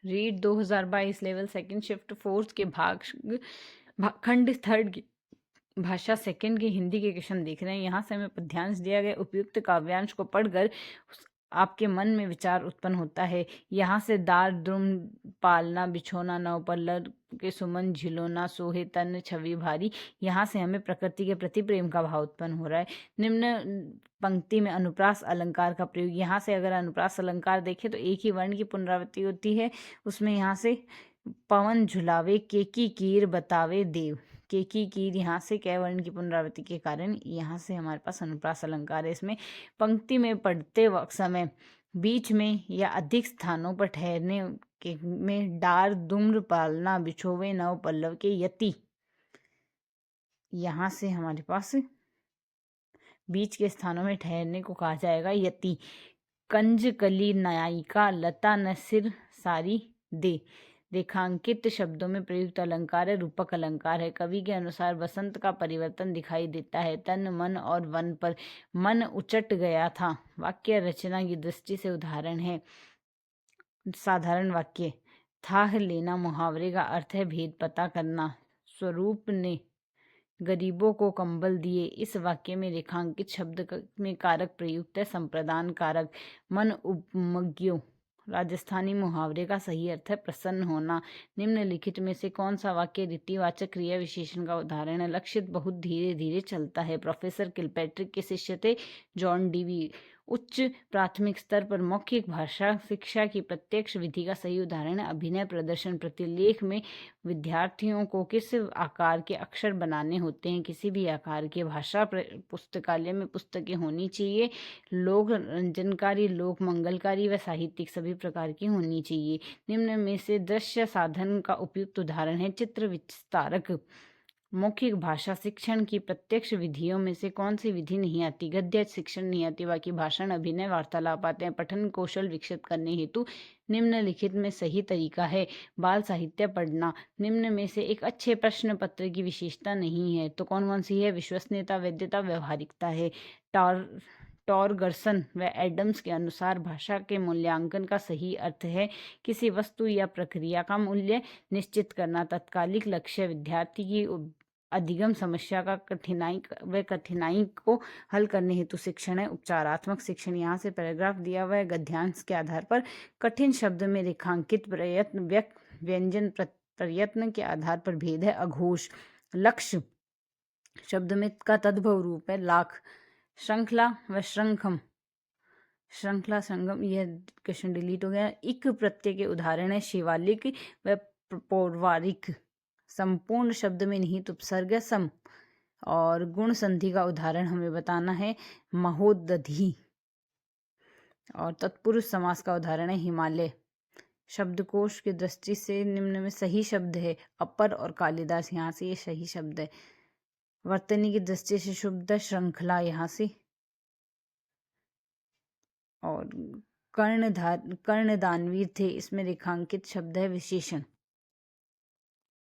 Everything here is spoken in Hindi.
Read 2022 level second shift fourth के खंड थर्ड की भाषा सेकंड की हिंदी के क्वेश्चन देख रहे हैं। यहाँ से हमें पद्यांश दिया गया उपयुक्त काव्यांश को पढ़कर आपके मन में विचार उत्पन्न होता है। यहाँ से दार द्रुम पालना बिछोना नव पल्लव के सुमन झिलोना सोहे तन छवि भारी, यहाँ से हमें प्रकृति के प्रति प्रेम का भाव उत्पन्न हो रहा है। निम्न पंक्ति में अनुप्रास अलंकार का प्रयोग, यहाँ से अगर अनुप्रास अलंकार देखें तो एक ही वर्ण की पुनरावृत्ति होती है। उसमें यहाँ से पवन झुलावे केकी कीर बतावे देव, केकी कीर यहाँ से कै वर्ण की पुनरावृत्ति के कारण यहाँ से हमारे पास अनुप्रास अलंकार है। इसमें पंक्ति में पढ़ते वक्त समय बीच में या अधिक स्थानों पर ठहरने के में डार दुम्र पालना बिछोवे नव पल्लव के यति, यहाँ से हमारे पास बीच के स्थानों में ठहरने को कहा जाएगा यति। कंज कली न्यायिका लता न सिर सारी दे, रेखांकित शब्दों में प्रयुक्त अलंकार है, रूपक अलंकार है। कवि के अनुसार वसंत का परिवर्तन दिखाई देता है तन मन और वन पर, मन उचट गया था। वाक्य रचना की दृष्टि से उदाहरण है। साधारण वाक्य, थाह लेना मुहावरे का अर्थ है भेद पता करना। स्वरूप ने गरीबों को कंबल दिए, इस वाक्य में रेखांकित शब्द में कारक प्रयुक्त है संप्रदान कारक। मन उपमज्ञो, राजस्थानी मुहावरे का सही अर्थ है प्रसन्न होना। निम्नलिखित में से कौन सा वाक्य रीतिवाचक क्रिया विशेषण का उदाहरण है? लक्षित बहुत धीरे धीरे चलता है। प्रोफेसर किलपैट्रिक के शिष्य थे जॉन डीवी। उच्च प्राथमिक स्तर पर मौखिक भाषा शिक्षा की प्रत्यक्ष विधि का सही उदाहरण है अभिनय प्रदर्शन। प्रतिलेख में विद्यार्थियों को किस आकार के अक्षर बनाने होते हैं? किसी भी आकार की। भाषा पुस्तकालय में पुस्तकें होनी चाहिए, लोक रंजनकारी, लोक मंगलकारी व साहित्यिक सभी प्रकार की होनी चाहिए। निम्न में से दृश्य साधन का उपयुक्त उदाहरण है चित्र विस्तारक। मौखिक भाषा शिक्षण की प्रत्यक्ष विधियों में से कौन सी विधि नहीं आती? गद्य शिक्षण नहीं आती, बाकी भाषण अभिनय वार्तालाप आते हैं। पठन कौशल विकसित करने हेतु निम्नलिखित में सही तरीका है बाल साहित्य पढ़ना। निम्न में से एक अच्छे प्रश्न पत्र की विशेषता नहीं है तो कौन कौन सी है? विश्वसनीयता, वैधता, व्यवहारिकता है। टॉरगर्सन व एडम्स के अनुसार भाषा के मूल्यांकन का सही अर्थ है किसी वस्तु या प्रक्रिया का मूल्य निश्चित करना। तत्कालिक लक्ष्य विद्यार्थी की अधिगम समस्या का कठिनाई को हल करने हेतु शिक्षण है। उपचारात्मक शिक्षण, यहाँ से पैराग्राफ दिया हुआ है गद्यांश के आधार पर। कठिन शब्द में रेखांकित प्रयत्न व्यंजन प्रयत्न के आधार पर भेद है। अघोष, लक्ष्य शब्द में का तद्भव रूप है लाख। श्रृंखला व श्रृंखम, श्रृंखला संगम, यह क्वेश्चन डिलीट हो गया। इक प्रत्यय के उदाहरण है शिवालिक व पौर्वारिक। संपूर्ण शब्द में निहित उपसर्ग है सम। और गुण संधि का उदाहरण हमें बताना है महोदधि। और तत्पुरुष समास का उदाहरण है हिमालय। शब्दकोश की दृष्टि से निम्न में सही शब्द है अपर और कालिदास, यहाँ से ये सही शब्द है। वर्तनी की दृष्टि से शुद्ध श्रृंखला यहाँ से। और कर्णदानवीर थे, इसमें रेखांकित शब्द है विशेषण।